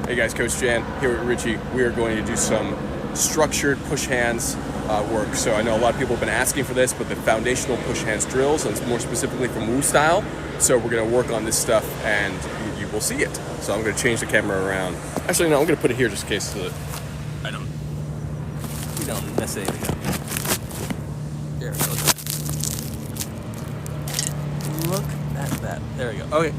Hey guys, Coach Jan here with Richie. We are going to do some structured push hands work. So I know a lot of people have been asking for this, but the foundational push hands drills, and it's more specifically from Wu style. So we're going to work on this stuff and you will see it. So I'm going to change the camera around. Actually, no, I'm going to put it here just in case so that we don't mess anything up. There we go. Look at that. There we go. Okay.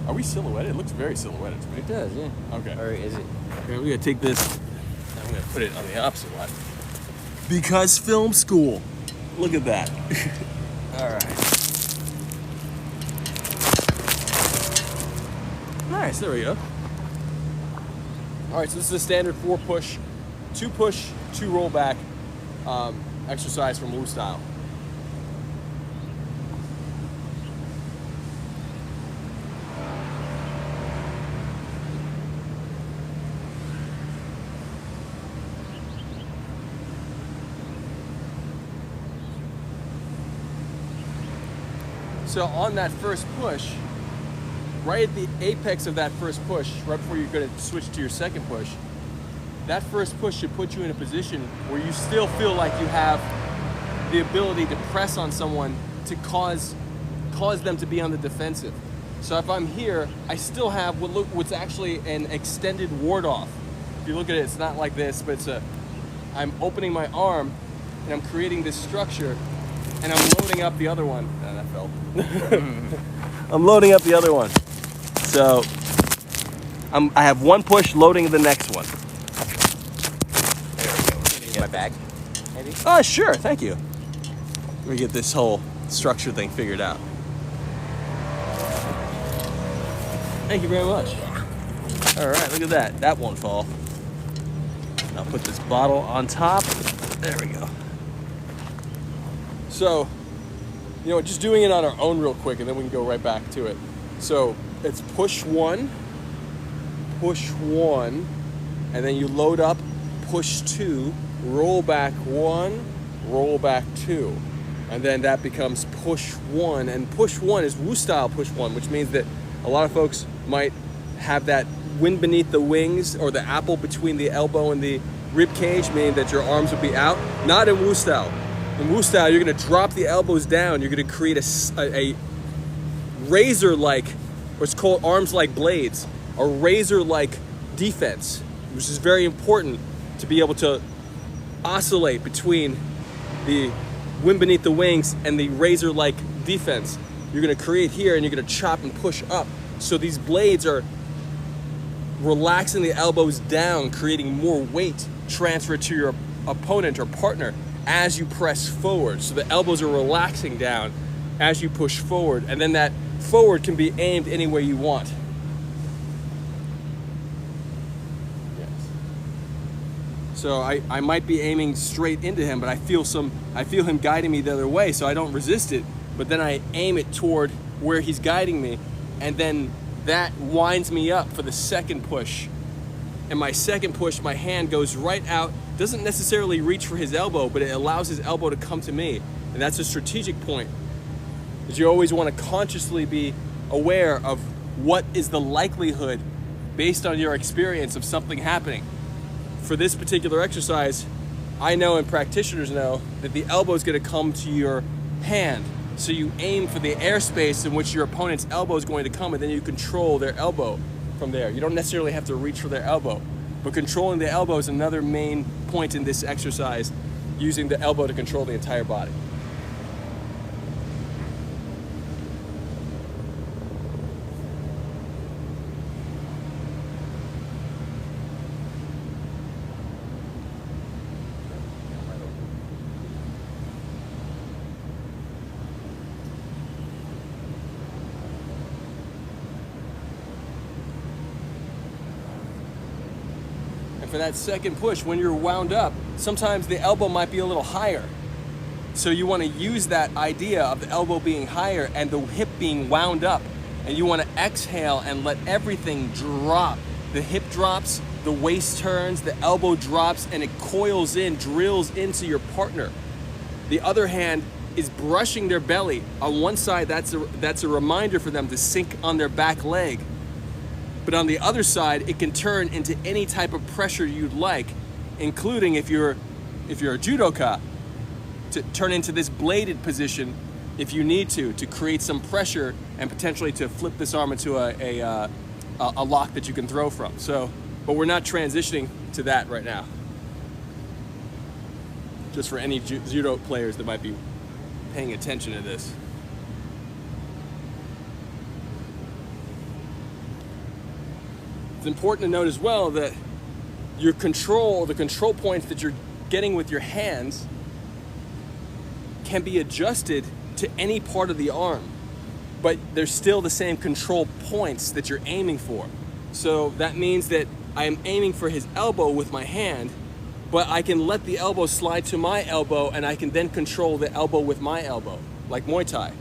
Are we silhouetted? It looks very silhouetted to me. It does, yeah. Okay. Or is it? Okay, we're gonna take this and I'm gonna put it on the opposite one. Because film school. Look at that. Alright. Nice, there we go. Alright, so this is a standard 4 push, 2 push, 2 roll back exercise from Wu style. So on that first push, right at the apex of that first push, right before you're going to switch to your second push, that first push should put you in a position where you still feel like you have the ability to press on someone to cause them to be on the defensive. So if I'm here, I still have what's actually an extended ward off. If you look at it, it's not like this, but I'm opening my arm and I'm creating this structure. And I'm loading up the other one. Oh, that fell. I'm loading up the other one. So I have one push loading the next one. There we go. My bag, maybe? Oh, sure. Thank you. Let me get this whole structure thing figured out. Thank you very much. All right, look at that. That won't fall. I'll put this bottle on top. There we go. So, just doing it on our own real quick, and then we can go right back to it. So, it's push one, and then you load up, push 2, roll back 1, roll back 2. And then that becomes push 1, and push 1 is Wu style push 1, which means that a lot of folks might have that wind beneath the wings, or the apple between the elbow and the rib cage, meaning that your arms will be out. Not in Wu style. In Wu style, you're going to drop the elbows down. You're going to create a razor-like, or it's called arms like blades, a razor-like defense, which is very important to be able to oscillate between the wind beneath the wings and the razor-like defense. You're going to create here, and you're going to chop and push up. So these blades are relaxing the elbows down, creating more weight transfer to your opponent or partner as you press forward. So the elbows are relaxing down as you push forward, and then that forward can be aimed any way you want. Yes. So I might be aiming straight into him, but I feel him guiding me the other way, so I don't resist it, but then I aim it toward where he's guiding me, and then that winds me up for the second push. And my second push, my hand goes right out, doesn't necessarily reach for his elbow, but it allows his elbow to come to me. And that's a strategic point, because you always want to consciously be aware of what is the likelihood, based on your experience, of something happening. For this particular exercise, I know, and practitioners know, that the elbow is going to come to your hand. So you aim for the airspace in which your opponent's elbow is going to come, and then you control their elbow from there. You don't necessarily have to reach for their elbow, but controlling the elbow is another main point in this exercise, using the elbow to control the entire body. For that second push, when you're wound up, sometimes the elbow might be a little higher. So you want to use that idea of the elbow being higher and the hip being wound up. And you want to exhale and let everything drop. The hip drops, the waist turns, the elbow drops, and it coils in, drills into your partner. The other hand is brushing their belly. On one side, that's a reminder for them to sink on their back leg. But on the other side, it can turn into any type of pressure you'd like, including if you're a judoka, to turn into this bladed position if you need to create some pressure and potentially to flip this arm into a lock that you can throw from. So, but we're not transitioning to that right now. Just for any judo players that might be paying attention to this. It's important to note as well that the control points that you're getting with your hands can be adjusted to any part of the arm, but they're still the same control points that you're aiming for. So that means that I am aiming for his elbow with my hand, but I can let the elbow slide to my elbow and I can then control the elbow with my elbow, like Muay Thai.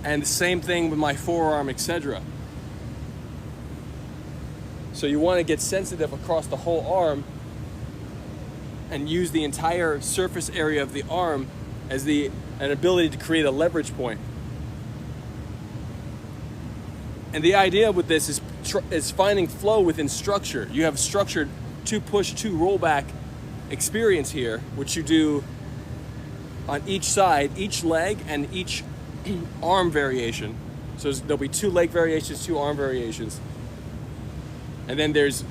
And the same thing with my forearm, etc. So you want to get sensitive across the whole arm and use the entire surface area of the arm as an ability to create a leverage point. And the idea with this is finding flow within structure. You have structured 2 push, 2 roll back experience here, which you do on each side, each leg and each arm variation. So there'll be 2 leg variations, 2 arm variations. And then there's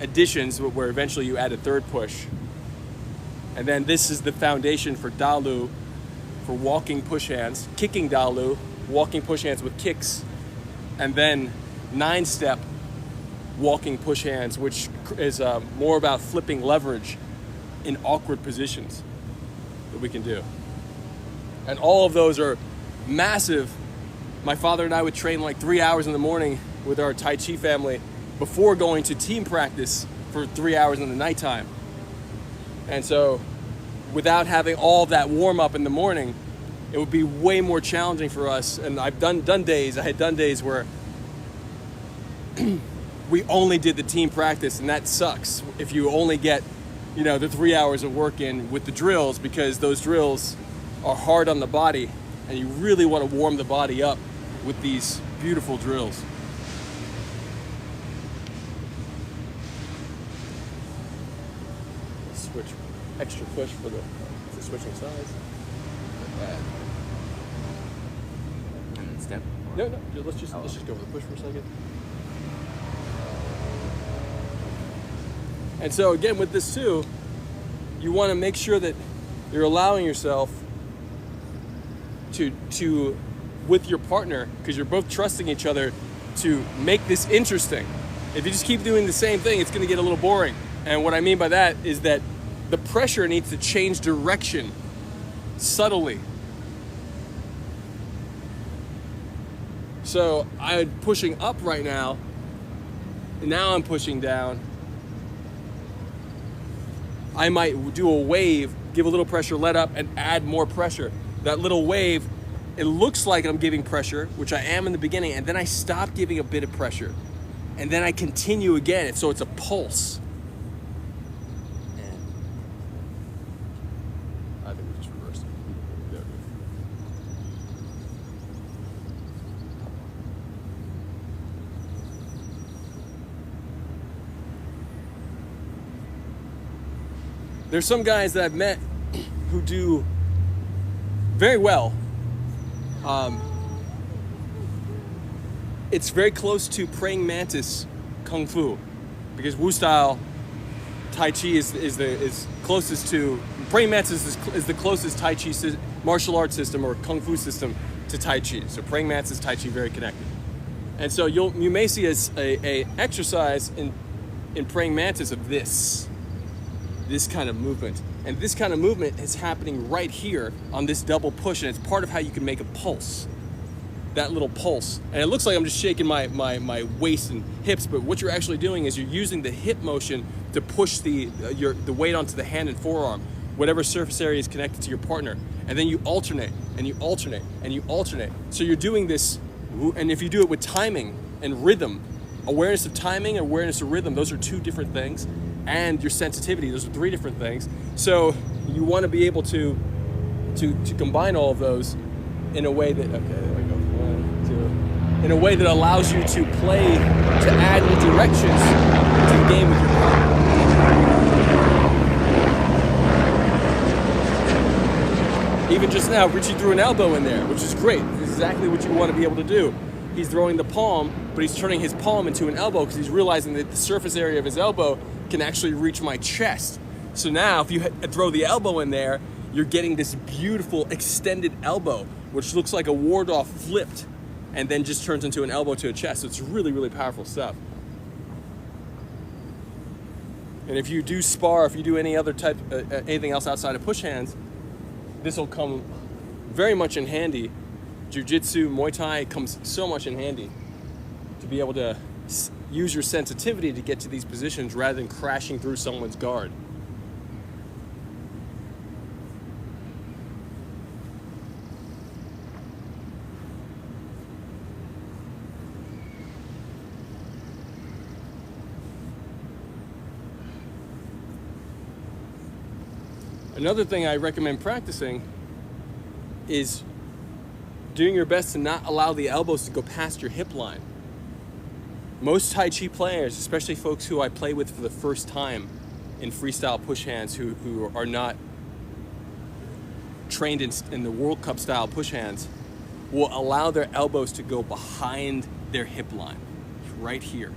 additions where eventually you add a 3rd push. And then this is the foundation for Dalu, for walking push hands, kicking Dalu, walking push hands with kicks, and then 9-step walking push hands, which is more about flipping leverage in awkward positions that we can do. And all of those are massive. My father and I would train like 3 hours in the morning with our Tai Chi family before going to team practice for 3 hours in the nighttime. And so without having all of that warm up in the morning, it would be way more challenging for us. And I've done days, I had done days where we only did the team practice, and that sucks if you only get, the 3 hours of work in with the drills, because those drills are hard on the body and you really want to warm the body up with these beautiful drills. Switch, extra push for the switching sides. And then step? No, let's just go with the push for a second. And so again, with this too, you want to make sure that you're allowing yourself to with your partner, because you're both trusting each other, to make this interesting. If you just keep doing the same thing, it's going to get a little boring. And what I mean by that is that the pressure needs to change direction subtly. So I'm pushing up right now, and now I'm pushing down. I might do a wave, give a little pressure, let up, and add more pressure. That little wave, it looks like I'm giving pressure, which I am in the beginning, and then I stop giving a bit of pressure. And then I continue again, so it's a pulse. And I think we just reversed it. Yeah. There's some guys that I've met who do very well. It's very close to praying mantis kung fu, because Wu style Tai Chi is closest to praying mantis is the closest Tai Chi martial arts system or kung fu system to Tai Chi. So praying mantis, Tai Chi, very connected. And so you may see a exercise in praying mantis of this kind of movement. And this kind of movement is happening right here on this double push, and it's part of how you can make a pulse. That little pulse. And it looks like I'm just shaking my waist and hips, but what you're actually doing is you're using the hip motion to push the weight onto the hand and forearm, whatever surface area is connected to your partner. And then you alternate, and you alternate, and you alternate. So you're doing this, and if you do it with timing and rhythm, awareness of timing, awareness of rhythm, those are 2 different things. And your sensitivity, those are 3 different things. So you want to be able to combine all of those in a way that, okay, there we go, 1, in a way that allows you to play, to add new directions to the game with your partner. Even just now, Richie threw an elbow in there, which is great. This is exactly what you want to be able to do. He's throwing the palm, but he's turning his palm into an elbow because he's realizing that the surface area of his elbow can actually reach my chest. So now if you throw the elbow in there, you're getting this beautiful extended elbow, which looks like a ward-off flipped and then just turns into an elbow to a chest. So it's really, really powerful stuff. And if you do spar, if you do any other type, anything else outside of push hands, this will come very much in handy. Jiu-jitsu, Muay Thai comes so much in handy to be able to use your sensitivity to get to these positions rather than crashing through someone's guard. Another thing I recommend practicing is doing your best to not allow the elbows to go past your hip line. Most Tai Chi players, especially folks who I play with for the first time in freestyle push hands who are not trained in the World Cup style push hands, will allow their elbows to go behind their hip line, right here.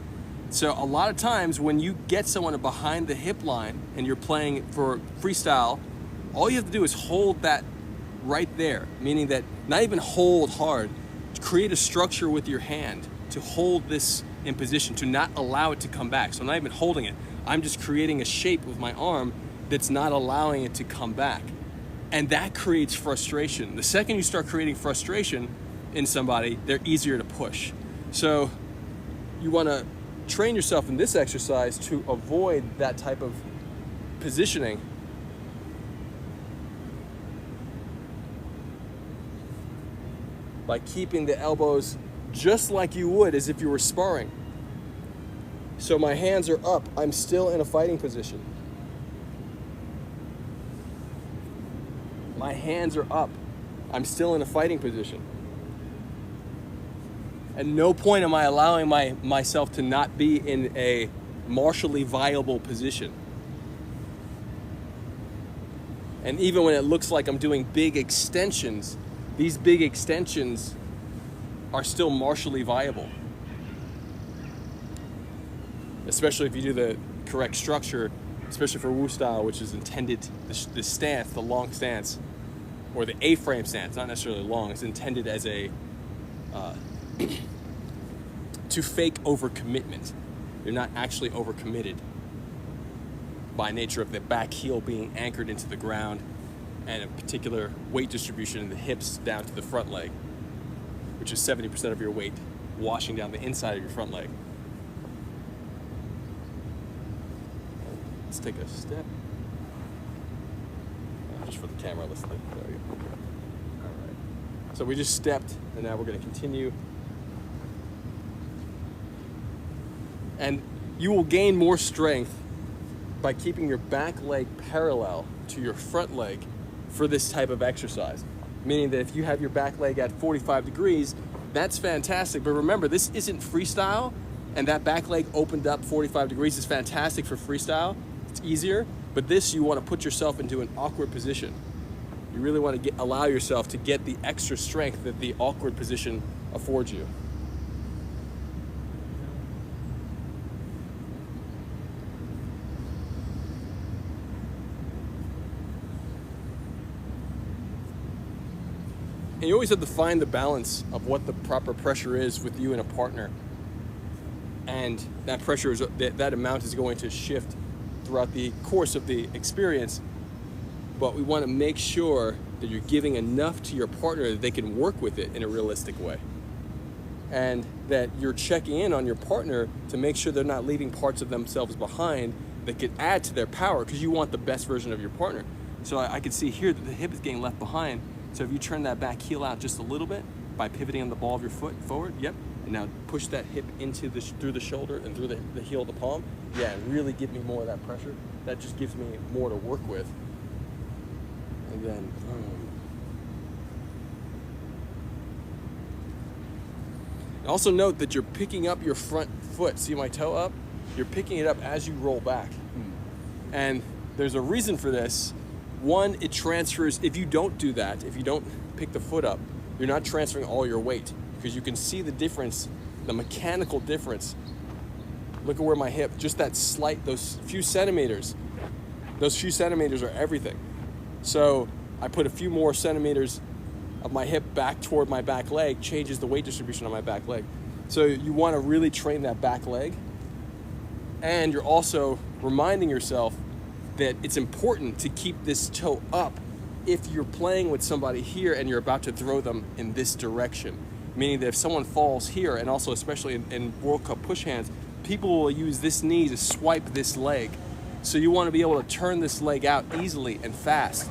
So a lot of times when you get someone behind the hip line and you're playing for freestyle, all you have to do is hold that right there, meaning that not even hold hard, create a structure with your hand to hold this in position, to not allow it to come back. So I'm not even holding it. I'm just creating a shape with my arm that's not allowing it to come back. And that creates frustration. The second you start creating frustration in somebody, they're easier to push. So you want to train yourself in this exercise to avoid that type of positioning. By keeping the elbows just like you would as if you were sparring. So my hands are up, I'm still in a fighting position. My hands are up, I'm still in a fighting position. At no point am I allowing myself to not be in a martially viable position. And even when it looks like I'm doing big extensions, these big extensions are still martially viable. Especially if you do the correct structure, especially for Wu style, which is intended, the stance, the long stance, or the A-frame stance, not necessarily long, it's intended as a, to fake overcommitment. You're not actually overcommitted by nature of the back heel being anchored into the ground and a particular weight distribution in the hips down to the front leg, which is 70% of your weight washing down the inside of your front leg. Let's take a step. Just for the camera, let's there we go. All right. So we just stepped, and now we're going to continue. And you will gain more strength by keeping your back leg parallel to your front leg for this type of exercise. Meaning that if you have your back leg at 45 degrees, that's fantastic. But remember, this isn't freestyle, and that back leg opened up 45 degrees is fantastic for freestyle. It's easier, but this, you want to put yourself into an awkward position. You really want to allow yourself to get the extra strength that the awkward position affords you. And you always have to find the balance of what the proper pressure is with you and a partner. And that pressure, that amount is going to shift throughout the course of the experience. But we want to make sure that you're giving enough to your partner that they can work with it in a realistic way. And that you're checking in on your partner to make sure they're not leaving parts of themselves behind that could add to their power, because you want the best version of your partner. So I can see here that the hip is getting left behind. So if you turn that back heel out just a little bit by pivoting on the ball of your foot forward, yep, and now push that hip into through the shoulder and through the heel of the palm, yeah, and really give me more of that pressure. That just gives me more to work with. And then, Also note that you're picking up your front foot. See my toe up? You're picking it up as you roll back. And there's a reason for this. One, it transfers, if you don't do that, if you don't pick the foot up, you're not transferring all your weight, because you can see the difference, the mechanical difference. Look at where my hip, just that slight, those few centimeters are everything. So I put a few more centimeters of my hip back toward my back leg, changes the weight distribution on my back leg. So you want to really train that back leg. And you're also reminding yourself that it's important to keep this toe up if you're playing with somebody here and you're about to throw them in this direction. Meaning that if someone falls here, and also especially in World Cup push hands, people will use this knee to swipe this leg. So you want to be able to turn this leg out easily and fast.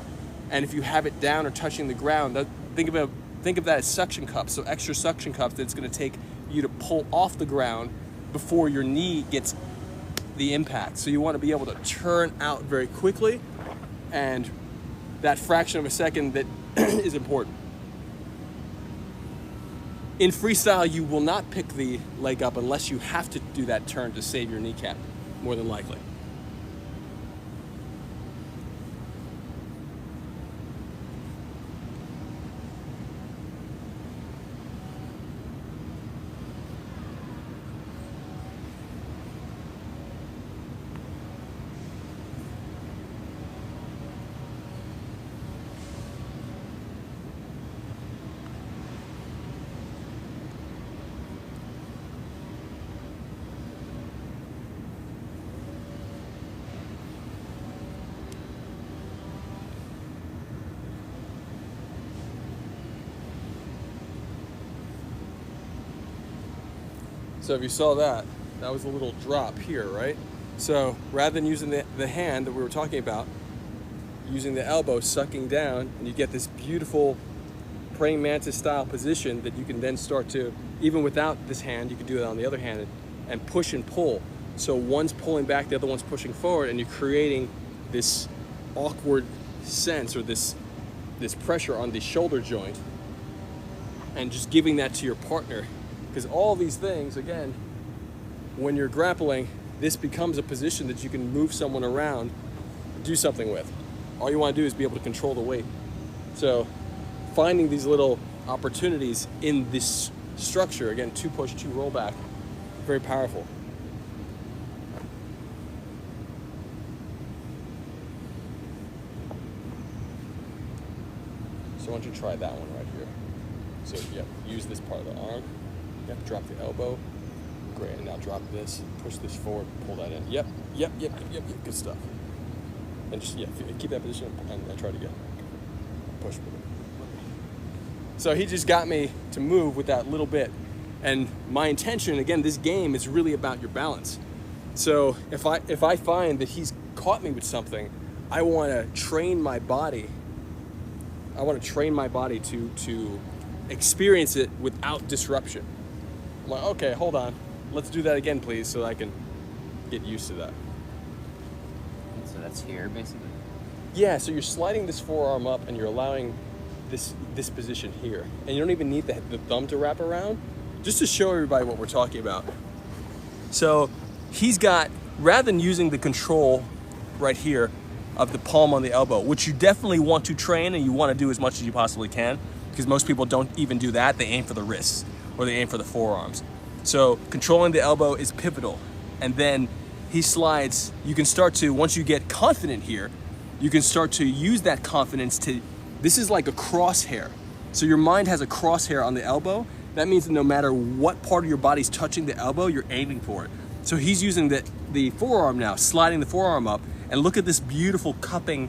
And if you have it down or touching the ground, think of that as suction cups. So extra suction cups that it's going to take you to pull off the ground before your knee gets the impact. So you want to be able to turn out very quickly, and that fraction of a second that is important. In freestyle, you will not pick the leg up unless you have to do that turn to save your kneecap, more than likely. So if you saw that was a little drop here, right? So rather than using the hand that we were talking about, using the elbow, sucking down, and you get this beautiful praying mantis style position that you can then start to, even without this hand, you can do it on the other hand, and push and pull. So one's pulling back, the other one's pushing forward, and you're creating this awkward sense, or this pressure on the shoulder joint, and just giving that to your partner. Because all these things, again, when you're grappling, this becomes a position that you can move someone around, do something with. All you want to do is be able to control the weight. So finding these little opportunities in this structure, again, 2 push, 2 roll back, very powerful. So why don't you try that one right here. So yeah, use this part of the arm. Yep, drop the elbow. Great, and now drop this, push this forward, pull that in. Yep, good stuff. And just, keep that position and try to get push. So he just got me to move with that little bit. And my intention, again, this game is really about your balance. So if I find that he's caught me with something, I want to train my body. I want to train my body to experience it without disruption. I'm like, okay, hold on. Let's do that again, please, so I can get used to that. So that's here, basically? Yeah, so you're sliding this forearm up and you're allowing this position here. And you don't even need the thumb to wrap around, just to show everybody what we're talking about. So he's got, rather than using the control right here of the palm on the elbow, which you definitely want to train and you want to do as much as you possibly can, because most people don't even do that. They aim for the wrists or they aim for the forearms. So controlling the elbow is pivotal. And then he slides, you can start to, once you get confident here, you can start to use that confidence to, this is like a crosshair. So your mind has a crosshair on the elbow. That means that no matter what part of your body's touching the elbow, you're aiming for it. So he's using the forearm now, sliding the forearm up, and look at this beautiful cupping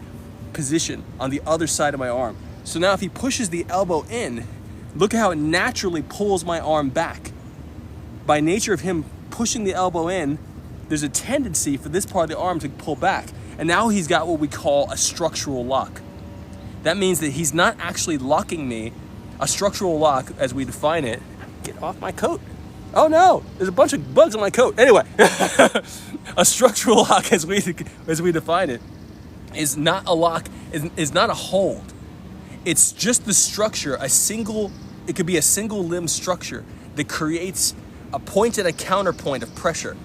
position on the other side of my arm. So now if he pushes the elbow in, look at how it naturally pulls my arm back. By nature of him pushing the elbow in, there's a tendency for this part of the arm to pull back. And now he's got what we call a structural lock. That means that he's not actually locking me. A structural lock, as we define it, get off my coat. Oh no, there's a bunch of bugs on my coat. Anyway, a structural lock, as we define it, is not a lock, is not a hold. It's just the structure, it could be a single limb structure that creates a point and a counterpoint of pressure.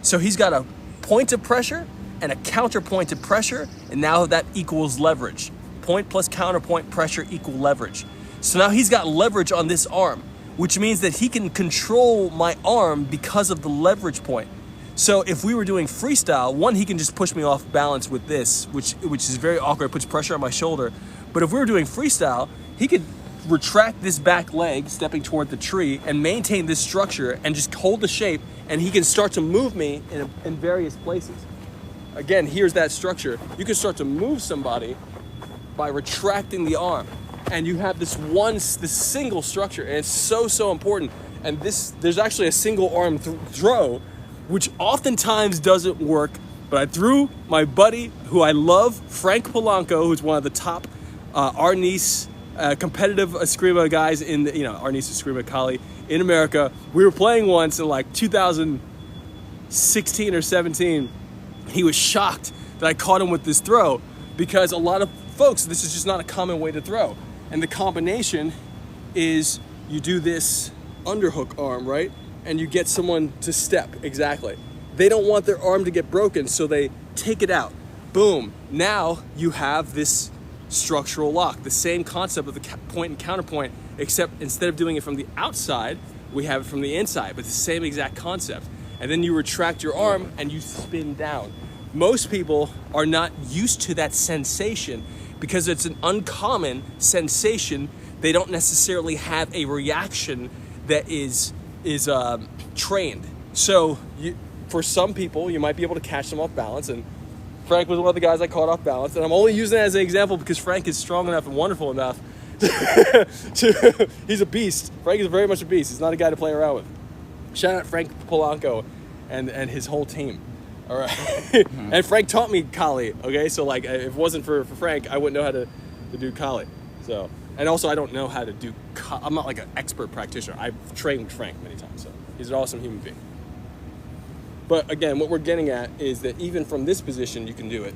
So he's got a point of pressure and a counterpoint of pressure, and now that equals leverage. Point plus counterpoint pressure equal leverage. So now he's got leverage on this arm, which means that he can control my arm because of the leverage point. So if we were doing freestyle, one, he can just push me off balance with this, which is very awkward, it puts pressure on my shoulder. But if we were doing freestyle, he could retract this back leg, stepping toward the tree, and maintain this structure and just hold the shape, and he can start to move me in various places. Again, here's that structure. You can start to move somebody by retracting the arm. And you have this single structure, and it's so important. And there's actually a single arm throw, which oftentimes doesn't work. But I threw my buddy, who I love, Frank Polanco, who's one of the top Arnis competitive Eskrima guys in Arnis Eskrima Kali in America. We were playing once in like 2016 or 17. He was shocked that I caught him with this throw, because a lot of folks, this is just not a common way to throw. And the combination is you do this underhook arm, right? And you get someone to step, exactly. They don't want their arm to get broken, so they take it out. Boom. Now you have this structural lock, the same concept of the point and counterpoint, except instead of doing it from the outside, we have it from the inside, but the same exact concept. And then you retract your arm and you spin down. Most people are not used to that sensation because it's an uncommon sensation. They don't necessarily have a reaction that is trained. So for some people, you might be able to catch them off balance, and Frank was one of the guys I caught off balance, and I'm only using it as an example because Frank is strong enough and wonderful enough he's a beast. Frank is very much a beast. He's not a guy to play around with. Shout out Frank Polanco and his whole team. All right. And Frank taught me Kali, okay? So like, if it wasn't for Frank, I wouldn't know how to do Kali. So, and also I don't know how to do, I'm not like an expert practitioner. I've trained with Frank many times, so he's an awesome human being. But again, what we're getting at is that even from this position, you can do it.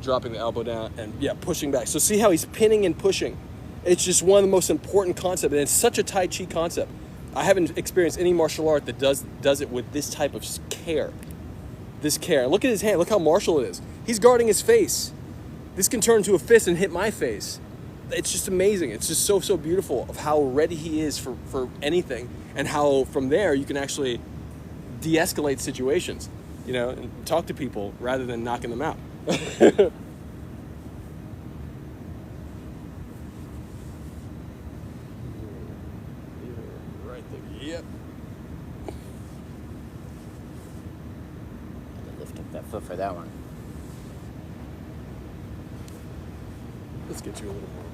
Dropping the elbow down and pushing back. So see how he's pinning and pushing. It's just one of the most important concepts, and it's such a Tai Chi concept. I haven't experienced any martial art that does it with this type of care. This care. Look at his hand. Look how martial it is. He's guarding his face. This can turn into a fist and hit my face. It's just amazing. It's just so beautiful of how ready he is for anything, and how from there you can actually de-escalate situations, and talk to people rather than knocking them out. Right there. Yep. Lift up that foot for that one. Let's get you a little more.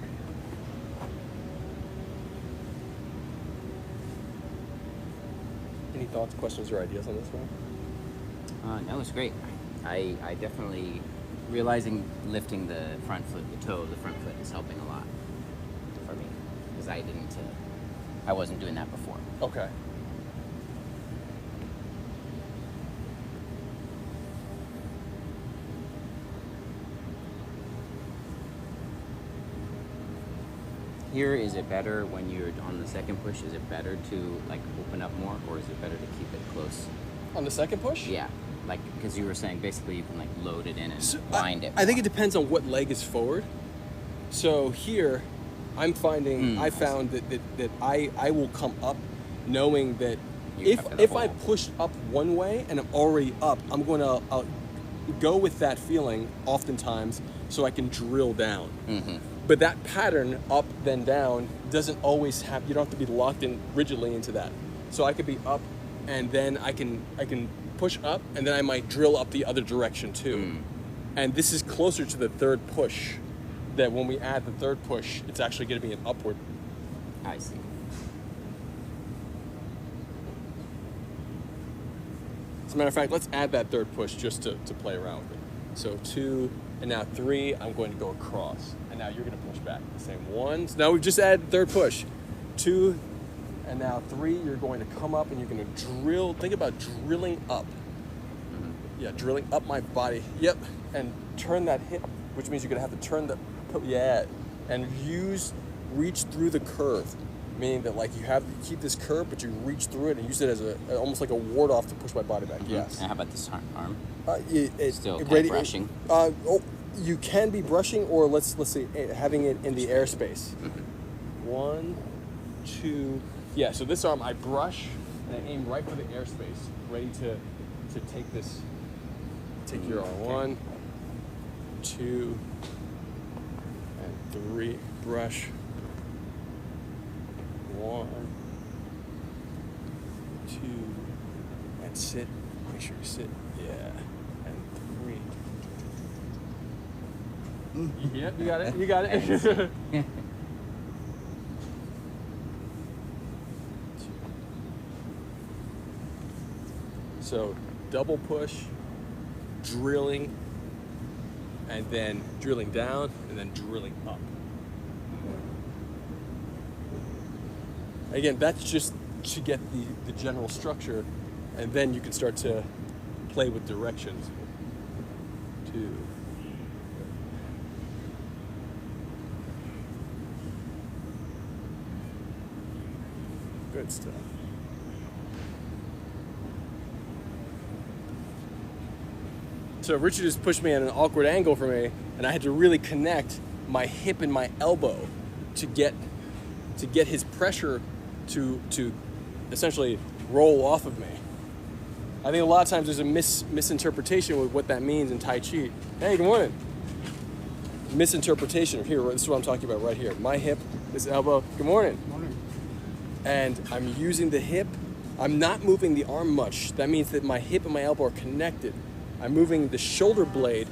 Any thoughts, questions, or ideas on this one? No, it's great. I definitely, realizing lifting the front foot, the front foot is helping a lot for me, because I wasn't doing that before. Okay. Here, is it better when you're on the second push? Is it better to like open up more, or is it better to keep it close? On the second push? Yeah, like because you were saying basically you can like load it in and wind it. I think it depends on what leg is forward. So here, I'm finding I found that I will come up knowing that if I push up one way and I'm already up, I'm going to go with that feeling oftentimes so I can drill down. Mm-hmm. But that pattern, up then down, doesn't always have, you don't have to be locked in rigidly into that. So I could be up and then I can push up and then I might drill up the other direction too. And this is closer to the third push, that when we add the third push, it's actually going to be an upward. I see. As a matter of fact, let's add that third push just to play around with it. So 2, and now 3, I'm going to go across. And now you're going to push back. The same 1. So now we've just added the third push. 2, and now 3, you're going to come up and you're going to drill. Think about drilling up. Yeah, drilling up my body. Yep. And turn that hip, which means you're going to have to turn the, and reach through the curve. meaning that like you keep this curve, but you reach through it and use it as almost like a ward off to push my body back. Yes. And how about this arm? Still kind of brushing. You can be brushing, or let's see, having it in the airspace. 1, 2. Yeah. So this arm I brush and I aim right for the airspace, ready to take this. Take your arm. 1, 2, and 3. Brush. 1, 2, and sit. Make sure you sit. Yeah, and 3. Yep, you got it. You got it. So double push, drilling, and then drilling down, and then drilling up. Again, that's just to get the general structure, and then you can start to play with directions. 2. Good stuff. So Richard just pushed me at an awkward angle for me, and I had to really connect my hip and my elbow to get his pressure to essentially roll off of me. I think a lot of times there's a misinterpretation with what that means in Tai Chi. Hey, good morning. Misinterpretation. Here, this is what I'm talking about right here. My hip, this elbow. Good morning. Good morning. And I'm using the hip. I'm not moving the arm much. That means that my hip and my elbow are connected. I'm moving the shoulder blade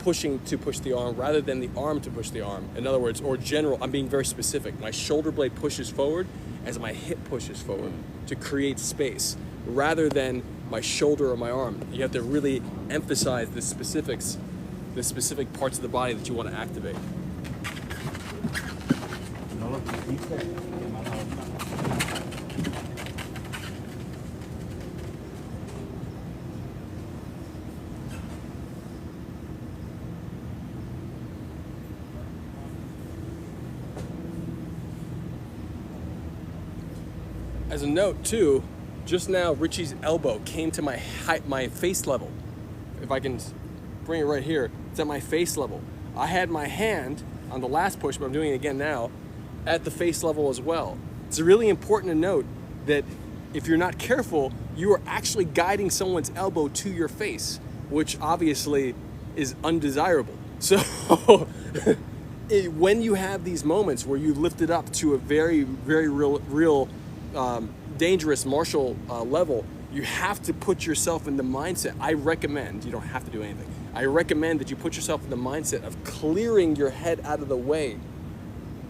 pushing to push the arm rather than the arm to push the arm. In other words, or general, I'm being very specific. My shoulder blade pushes forward as my hip pushes forward to create space rather than my shoulder or my arm. You have to really emphasize the specifics, the specific parts of the body that you want to activate. As a note too, just now Richie's elbow came to my face level. If I can bring it right here, it's at my face level. I had my hand on the last push, but I'm doing it again now, at the face level as well. It's really important to note that if you're not careful, you are actually guiding someone's elbow to your face, which obviously is undesirable. So when you have these moments where you lift it up to a very, very real dangerous martial level, you have to put yourself in the mindset. I recommend, you don't have to do anything, I recommend that you put yourself in the mindset of clearing your head out of the way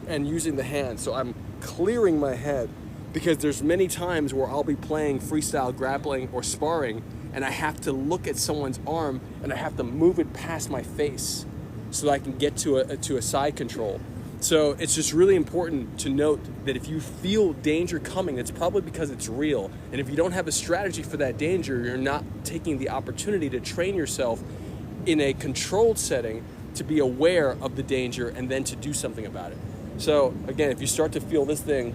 and using the hands. So I'm clearing my head because there's many times where I'll be playing freestyle grappling or sparring and I have to look at someone's arm and I have to move it past my face so that I can get to a side control. So it's just really important to note that if you feel danger coming, it's probably because it's real. And if you don't have a strategy for that danger, you're not taking the opportunity to train yourself in a controlled setting to be aware of the danger and then to do something about it. So again, if you start to feel this thing,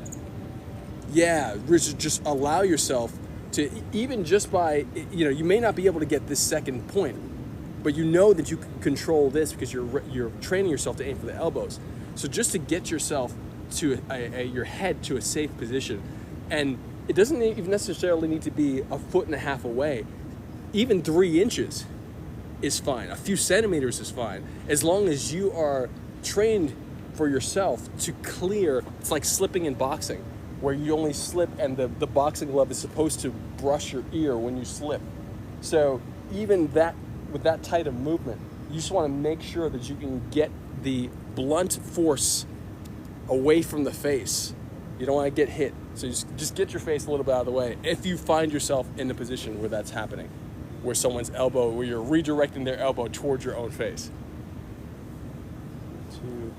just allow yourself to, even just by, you may not be able to get this second point, but you know that you can control this because you're training yourself to aim for the elbows. So just to get yourself to your head to a safe position, and it doesn't even necessarily need to be 1.5 feet away. Even 3 inches is fine. A few centimeters is fine, as long as you are trained for yourself to clear. It's like slipping in boxing, where you only slip and the boxing glove is supposed to brush your ear when you slip. So even that, with that tight of movement, you just want to make sure that you can get the blunt force away from the face. You don't want to get hit. So just get your face a little bit out of the way if you find yourself in a position where that's happening, where someone's elbow, where you're redirecting their elbow towards your own face. 2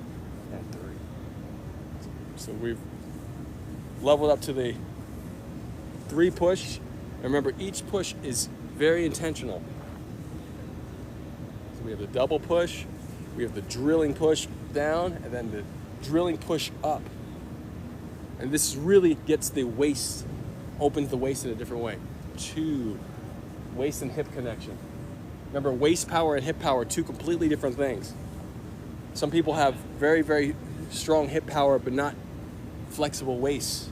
and 3. So we've leveled up to the 3 push. And remember, each push is very intentional. So we have the double push, we have the drilling push down, and then the drilling push up. And this really gets the waist, opens the waist in a different way. 2, waist and hip connection. Remember, waist power and hip power are 2 completely different things. Some people have very, very strong hip power, but not flexible waists.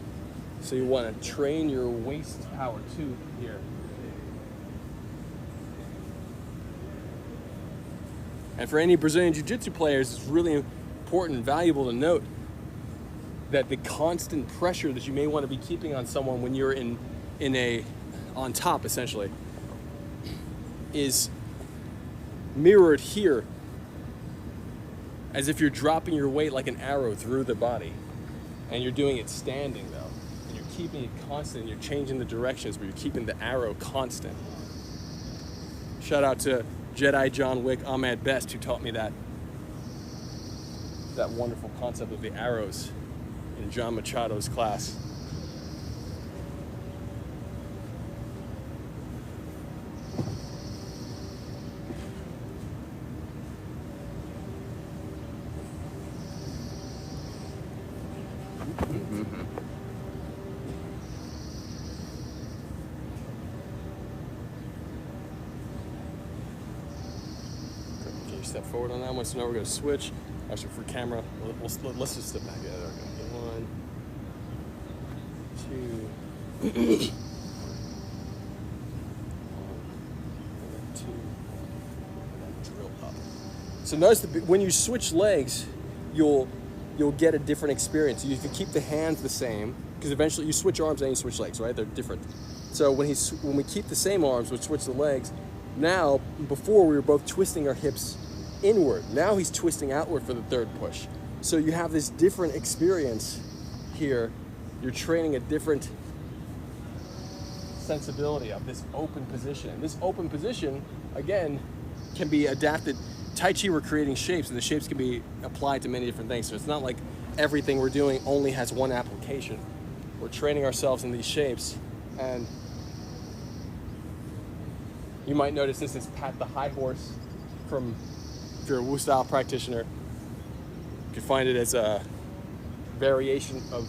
So you want to train your waist power too here. And for any Brazilian Jiu-Jitsu players, it's really important and valuable to note that the constant pressure that you may want to be keeping on someone when you're on top, essentially, is mirrored here, as if you're dropping your weight like an arrow through the body, and you're doing it standing though, and you're keeping it constant, and you're changing the directions, but you're keeping the arrow constant. Shout out to Jedi John Wick Ahmed Best, who taught me that wonderful concept of the arrows in John Machado's class. Step forward on that one. So now we're going to switch. Actually, for camera, let's just step back. Yeah, there we go. 1, 2, 1, 2, and then drill up. So notice that when you switch legs, you'll get a different experience. You can keep the hands the same, because eventually you switch arms and you switch legs, right? They're different. So when we keep the same arms, we switch the legs. Now, before we were both twisting our hips inward. Now he's twisting outward for the third push. So you have this different experience here. You're training a different sensibility of this open position. This open position, again, can be adapted. Tai Chi, we're creating shapes, and the shapes can be applied to many different things. So it's not like everything we're doing only has one application. We're training ourselves in these shapes, and you might notice this is Pat the High Horse from, if you're a Wu style practitioner, you can find it as a variation of,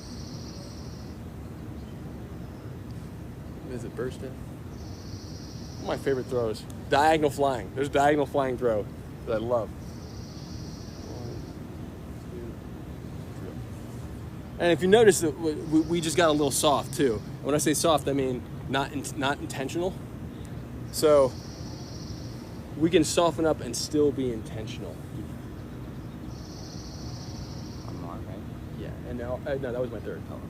what is it, burst in? One of my favorite throws, diagonal flying. There's a diagonal flying throw that I love. 1, 2, 3. And if you notice that we just got a little soft too. And when I say soft, I mean not intentional. So we can soften up and still be intentional. One more, right? Yeah, and now, no, that was my third. Oh, okay.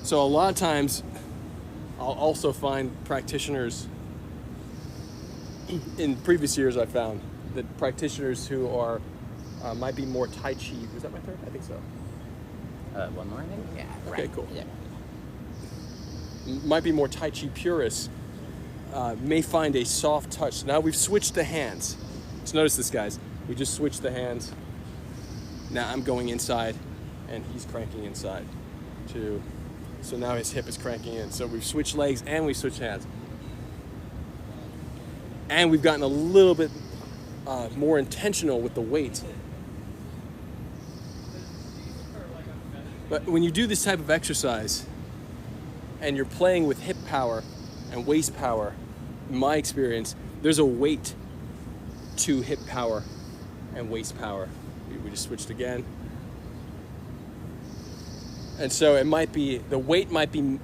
So a lot of times, I'll also find practitioners, in previous years I found, that practitioners who are, might be more Tai Chi, was that my third? I think so. One more, I think? Yeah. Okay, right. cool. Yeah. Might be more Tai Chi purists, may find a soft touch. Now we've switched the hands. So notice this, guys. We just switched the hands. Now I'm going inside, and he's cranking inside. 2. So now his hip is cranking in. So we've switched legs and we've switched hands. And we've gotten a little bit more intentional with the weight. But when you do this type of exercise, and you're playing with hip power and waist power, in my experience, there's a weight to hip power and waist power. We just switched again. And so it might be, the weight might be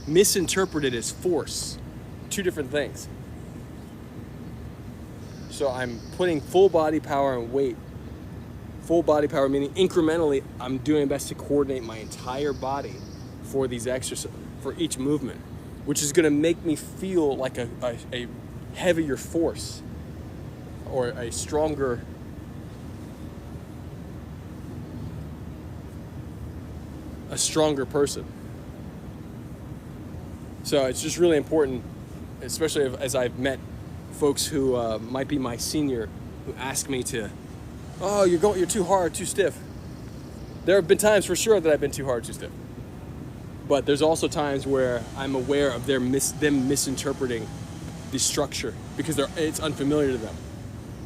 misinterpreted as force. 2 different things. So I'm putting full body power and weight. Full body power meaning incrementally, I'm doing my best to coordinate my entire body for these exercises, for each movement, which is going to make me feel like a heavier force or a stronger person. So it's just really important, especially as I've met folks who might be my senior, who ask me to, oh, you're too hard, too stiff. There have been times for sure that I've been too hard, too stiff. But there's also times where I'm aware of them misinterpreting the structure because it's unfamiliar to them.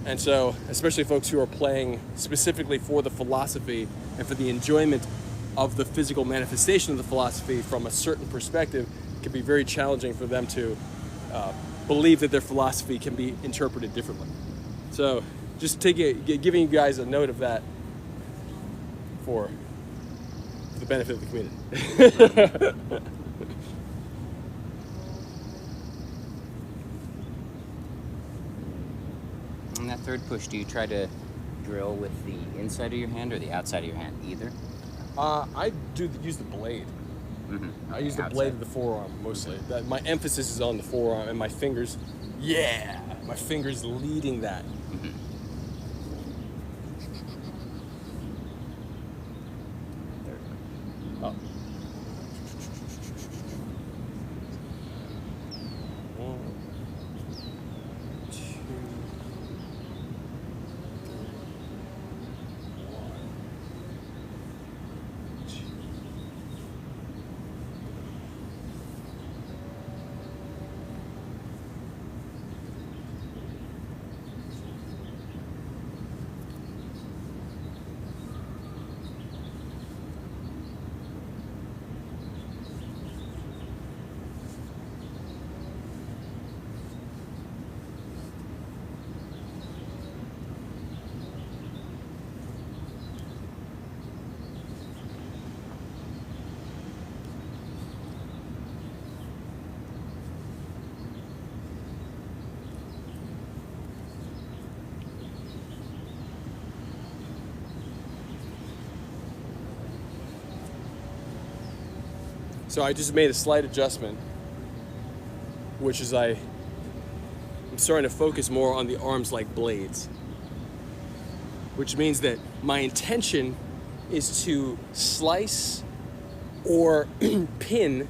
And so, especially folks who are playing specifically for the philosophy and for the enjoyment of the physical manifestation of the philosophy from a certain perspective, it can be very challenging for them to believe that their philosophy can be interpreted differently. So, just giving you guys a note of that for the benefit of the community. On that third push, do you try to drill with the inside of your hand or the outside of your hand? Either? I use the blade. Mm-hmm. I use the blade of the forearm mostly. My emphasis is on the forearm and my fingers. Yeah, my fingers leading that. Mm-hmm. Oh. One, two, So I just made a slight adjustment, which is I'm starting to focus more on the arms like blades, which means that my intention is to slice or pin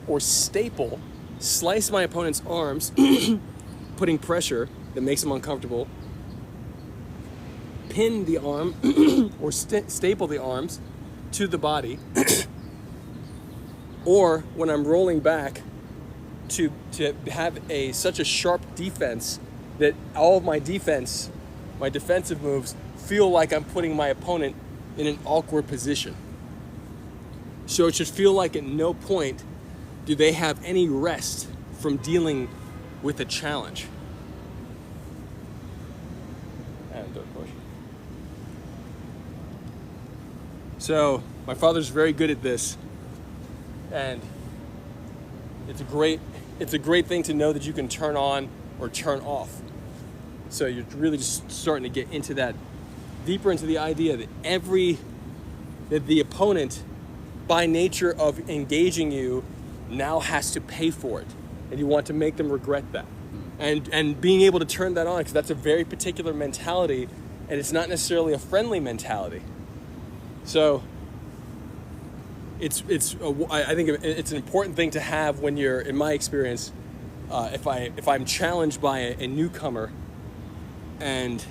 or slice my opponent's arms, putting pressure that makes them uncomfortable, pin the arm or staple the arms to the body, or when I'm rolling back to have such a sharp defense that all of my defensive moves feel like I'm putting my opponent in an awkward position. So it should feel like at no point do they have any rest from dealing with a challenge. And don't push. So my father's very good at this, and it's a great thing to know that you can turn on or turn off. So you're really just starting to get into that, deeper into the idea that the opponent, by nature of engaging you, now has to pay for it, and you want to make them regret that. And being able to turn that on, because that's a very particular mentality, and it's not necessarily a friendly mentality. So I think it's an important thing to have when you're, in my experience, if I'm challenged by a newcomer, and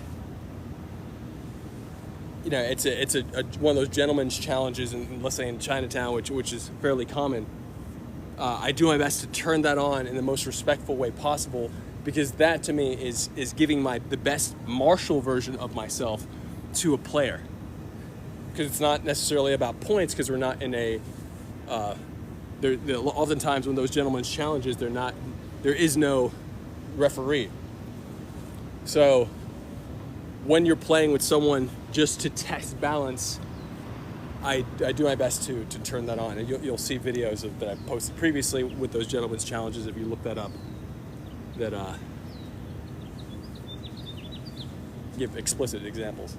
you know it's one of those gentleman's challenges, and let's say in Chinatown, which is fairly common. I do my best to turn that on in the most respectful way possible, because that to me is giving the best martial version of myself to a player. Because it's not necessarily about points, because we're not in a oftentimes when those gentlemen's challenges, there is no referee. So when you're playing with someone just to test balance, I do my best to turn that on, and you'll see videos that I posted previously with those gentlemen's challenges, if you look that up, that give explicit examples.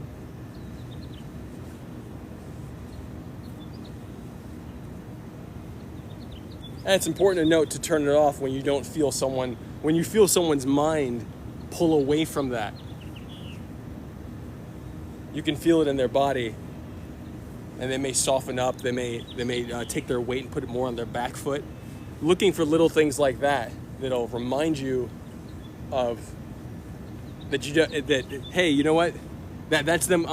And it's important to note to turn it off when you feel someone's mind pull away from that. You can feel it in their body, and they may soften up. They may take their weight and put it more on their back foot. Looking for little things like that'll remind you of that. Hey, you know what? That's them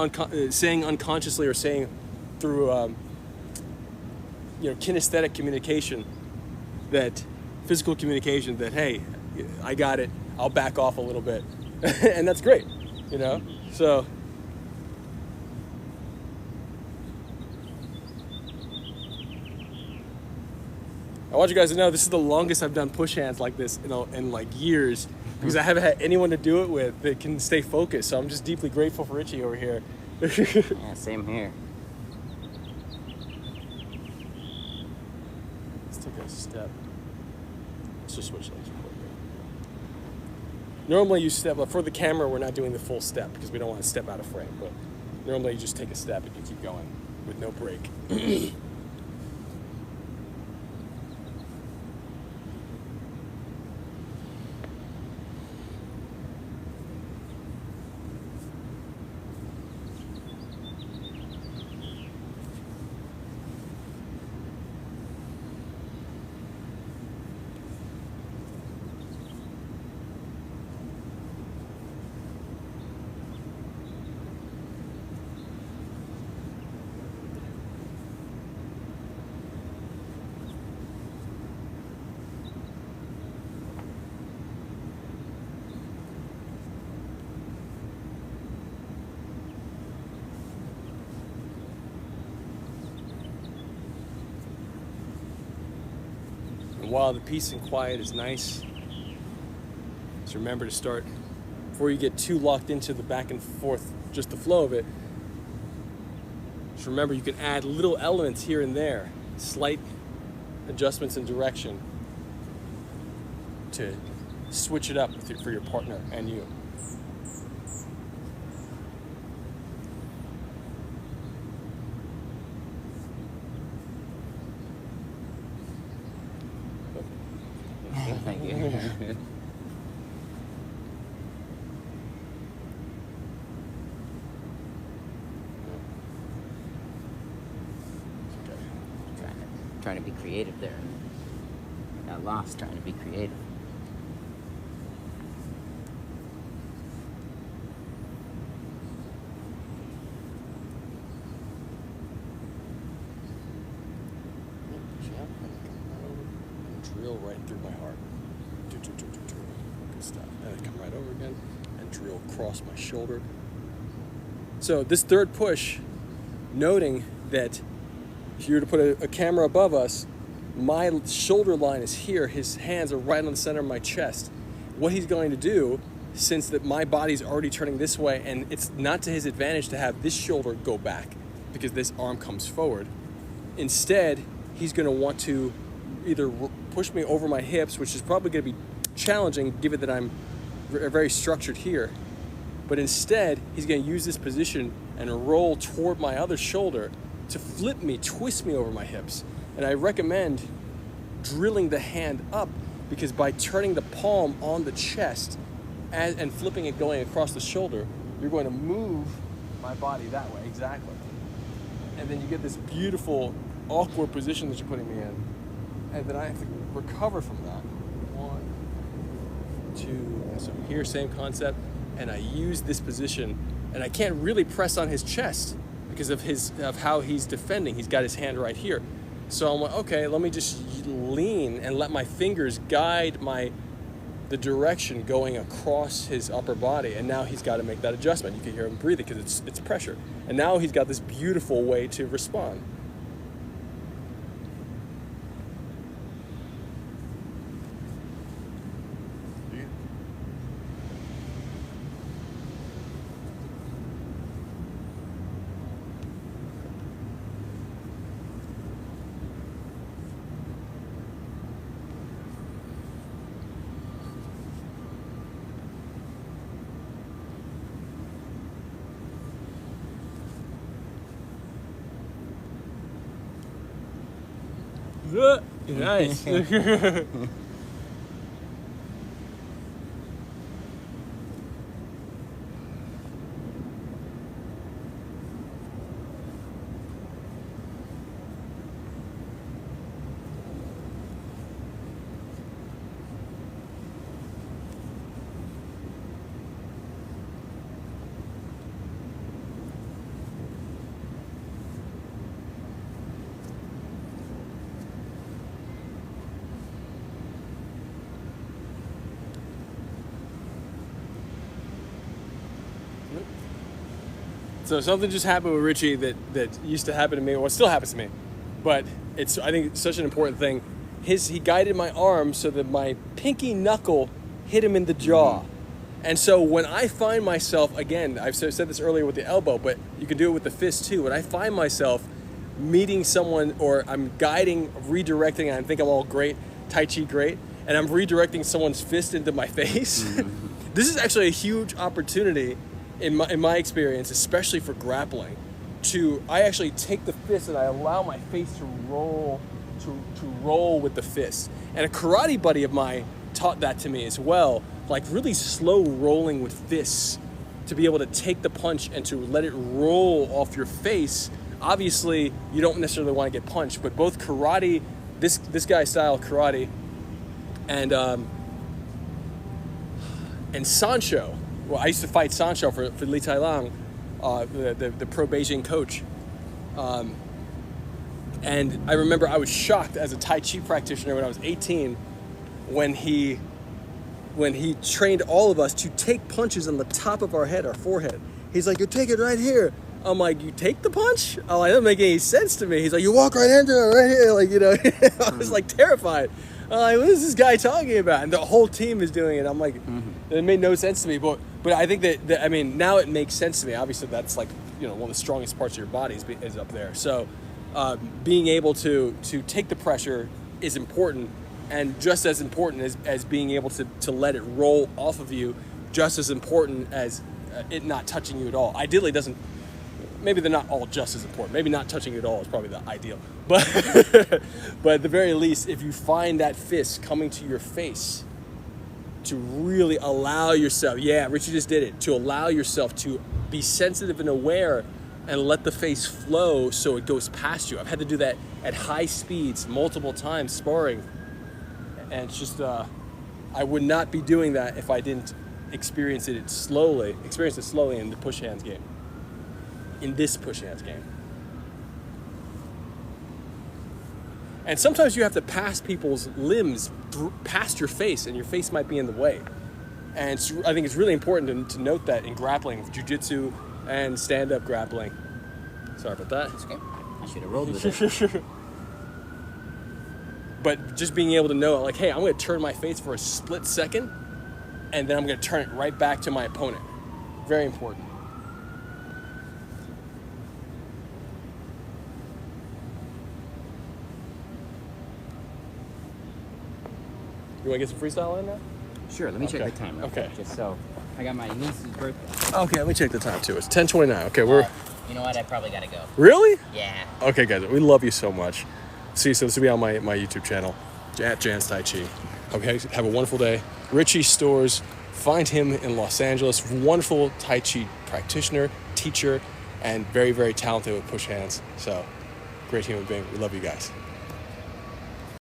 saying unconsciously, or saying through kinesthetic communication, that physical communication, that hey, I got it. I'll back off a little bit. And that's great, you know? So I want you guys to know this is the longest I've done push hands like this in like years, because I haven't had anyone to do it with that can stay focused. So I'm just deeply grateful for Richie over here. Yeah, same here. Let's take a step. Let's just switch legs real quick. Normally you step, for the camera we're not doing the full step because we don't want to step out of frame, but normally you just take a step and you keep going with no break. And while the peace and quiet is nice, just remember to start, before you get too locked into the back and forth, just the flow of it, just remember you can add little elements here and there, slight adjustments in direction to switch it up for your partner and you. Thank you. Trying to be creative there. Got lost trying to be creative. Drill right through my heart. Good stuff. And then come right over again and drill across my shoulder. So this third push, noting that if you were to put a camera above us, my shoulder line is here. His hands are right on the center of my chest. What he's going to do, since that my body's already turning this way, and it's not to his advantage to have this shoulder go back because this arm comes forward. Instead, he's going to want to either push me over my hips, which is probably going to be challenging given that I'm very structured here. But instead, he's going to use this position and roll toward my other shoulder to flip me, twist me over my hips. And I recommend drilling the hand up, because by turning the palm on the chest and flipping it going across the shoulder, you're going to move my body that way, exactly. And then you get this beautiful, awkward position that you're putting me in. And then I have to recover from that. 1, 2, and so here, same concept. And I use this position, and I can't really press on his chest because of how he's defending. He's got his hand right here. So I'm like, okay, let me just lean and let my fingers guide the direction going across his upper body. And now he's got to make that adjustment. You can hear him breathing because it's pressure. And now he's got this beautiful way to respond. Nice. So something just happened with Richie that used to happen to me, or still happens to me, but I think it's such an important thing. He guided my arm so that my pinky knuckle hit him in the jaw. And so when I find myself, again, I've said this earlier with the elbow, but you can do it with the fist too. When I find myself meeting someone, or I'm guiding, redirecting, and I think I'm all great, Tai Chi great, and I'm redirecting someone's fist into my face, this is actually a huge opportunity in my experience, especially for grappling. I actually take the fist and I allow my face to roll with the fist. And a karate buddy of mine taught that to me as well, like really slow rolling with fists to be able to take the punch and to let it roll off your face. Obviously, you don't necessarily want to get punched, but both karate, this guy's style karate, and Sancho. Well, I used to fight Sancho for Li Tai Lang, the pro Beijing coach. And I remember I was shocked as a Tai Chi practitioner when I was 18 when he trained all of us to take punches on the top of our head, our forehead. He's like, you take it right here. I'm like, you take the punch? Oh, that doesn't make any sense to me. He's like, you walk right into it right here. Like, you know, I was like terrified. I'm like, what is this guy talking about? And the whole team is doing it. I'm like, it made no sense to me. But I think that I mean, now it makes sense to me. Obviously, that's like, you know, one of the strongest parts of your body is up there. So being able to take the pressure is important, and just as important as being able to let it roll off of you, just as important as it not touching you at all. Ideally, it doesn't. Maybe they're not all just as important. Maybe not touching you at all is probably the ideal. But at the very least, if you find that fist coming to your face, to really allow yourself, yeah, Richie just did it, to allow yourself to be sensitive and aware and let the face flow so it goes past you. I've had to do that at high speeds multiple times sparring. And it's just, I would not be doing that if I didn't experience it slowly in the push hands game. In this push hands game. And sometimes you have to pass people's limbs past your face, and your face might be in the way. And I think it's really important to note that in grappling, jiu-jitsu and stand-up grappling. Sorry about that. It's okay. I should have rolled with it. But just being able to know, like, hey, I'm going to turn my face for a split second, and then I'm going to turn it right back to my opponent. Very important. You want to get some freestyle in now? Sure, let me check the time real quick, just so. I got my niece's birthday. Okay, let me check the time too. It's 10:29. Okay, we're... You know what? I probably got to go. Really? Yeah. Okay, guys, we love you so much. See, so this will be on my YouTube channel, at Jan's Tai Chi. Okay, have a wonderful day. Richie Stores, find him in Los Angeles. Wonderful Tai Chi practitioner, teacher, and very, very talented with push hands. So, great human being. We love you guys.